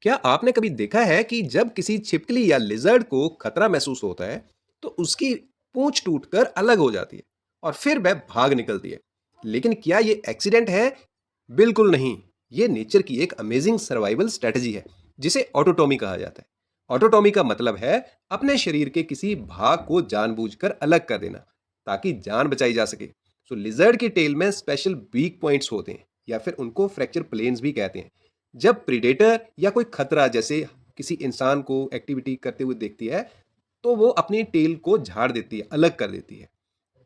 क्या आपने कभी देखा है कि जब किसी छिपकली या लिजर्ड को खतरा महसूस होता है तो उसकी पूंछ टूटकर अलग हो जाती है और फिर वह भाग निकलती है। लेकिन क्या ये एक्सीडेंट है? बिल्कुल नहीं। ये नेचर की एक अमेजिंग सर्वाइवल स्ट्रेटजी है जिसे ऑटोटॉमी कहा जाता है। ऑटोटॉमी का मतलब है अपने शरीर के किसी भाग को जानबूझकर अलग कर देना ताकि जान बचाई जा सके। सो लिजर्ड की टेल में स्पेशल वीक पॉइंट्स होते हैं या फिर उनको फ्रैक्चर प्लेन्स भी कहते हैं। जब प्रीडेटर या कोई खतरा जैसे किसी इंसान को एक्टिविटी करते हुए देखती है तो वो अपनी टेल को झाड़ देती है, अलग कर देती है।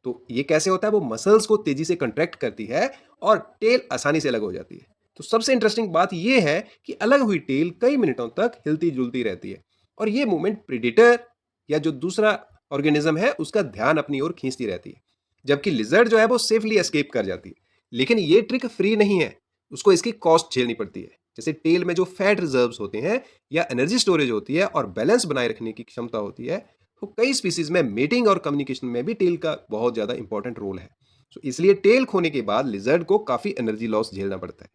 तो ये कैसे होता है? वो मसल्स को तेजी से कंट्रैक्ट करती है और टेल आसानी से अलग हो जाती है। तो सबसे इंटरेस्टिंग बात ये है कि अलग हुई टेल कई मिनटों तक हिलती जुलती रहती है और ये मूवमेंट प्रीडेटर या जो दूसरा ऑर्गेनिज्म है उसका ध्यान अपनी ओर खींचती रहती है। जबकि लिजर्ड जो है वो सेफली एस्केप कर जाती है। लेकिन ये ट्रिक फ्री नहीं है, उसको इसकी कॉस्ट झेलनी पड़ती है। जैसे टेल में जो फैट रिजर्व्स होते हैं या एनर्जी स्टोरेज होती है और बैलेंस बनाए रखने की क्षमता होती है, तो कई स्पीसीज में मेटिंग और कम्युनिकेशन में भी टेल का बहुत ज़्यादा इंपॉर्टेंट रोल है। सो इसलिए टेल खोने के बाद लिजर्ड को काफ़ी एनर्जी लॉस झेलना पड़ता है।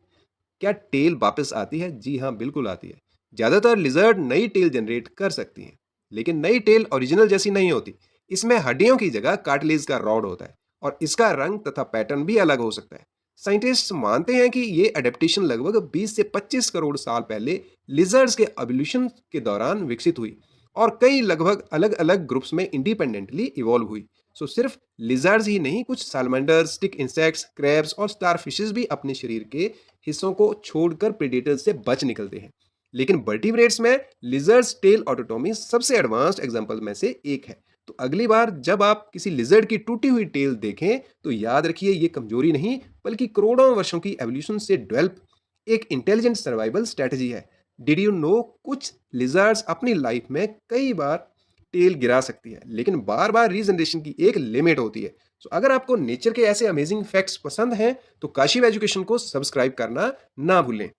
क्या टेल वापस आती है? जी हाँ, बिल्कुल आती है। ज़्यादातर लिजर्ड नई टेल जनरेट कर सकती हैं, लेकिन नई टेल ओरिजिनल जैसी नहीं होती। इसमें हड्डियों की जगह कार्टिलेज का रॉड होता है और इसका रंग तथा पैटर्न भी अलग हो सकता है। साइंटिस्ट मानते हैं कि ये अडेप्टेशन लगभग 20 से 25 करोड़ साल पहले लिजर्ड्स के एवोल्यूशन के दौरान विकसित हुई और कई लगभग अलग अलग ग्रुप्स में इंडिपेंडेंटली इवॉल्व हुई। सो सिर्फ लिजर्ड्स ही नहीं, कुछ सालमेंडर, स्टिक इंसेक्ट्स, क्रैब्स और स्टारफिशेस भी अपने शरीर के हिस्सों को छोड़कर प्रेडेटर्स से बच निकलते हैं। लेकिन वर्टिब्रेट्स में लिजर्ड्स टेल ऑटोटॉमी सबसे एडवांस्ड एग्जांपल में से एक है। तो अगली बार जब आप किसी लिजर्ड की टूटी हुई टेल देखें तो याद रखिए ये कमजोरी नहीं बल्कि करोड़ों वर्षों की एवोल्यूशन से डेवलप एक इंटेलिजेंट सर्वाइवल स्ट्रेटजी है। डिड यू नो कुछ लिजर्ड्स अपनी लाइफ में कई बार टेल गिरा सकती है, लेकिन बार बार रीजनरेशन की एक लिमिट होती है। तो अगर आपको नेचर के ऐसे अमेजिंग फैक्ट्स पसंद हैं तो काशिव एजुकेशन को सब्सक्राइब करना ना भूलें।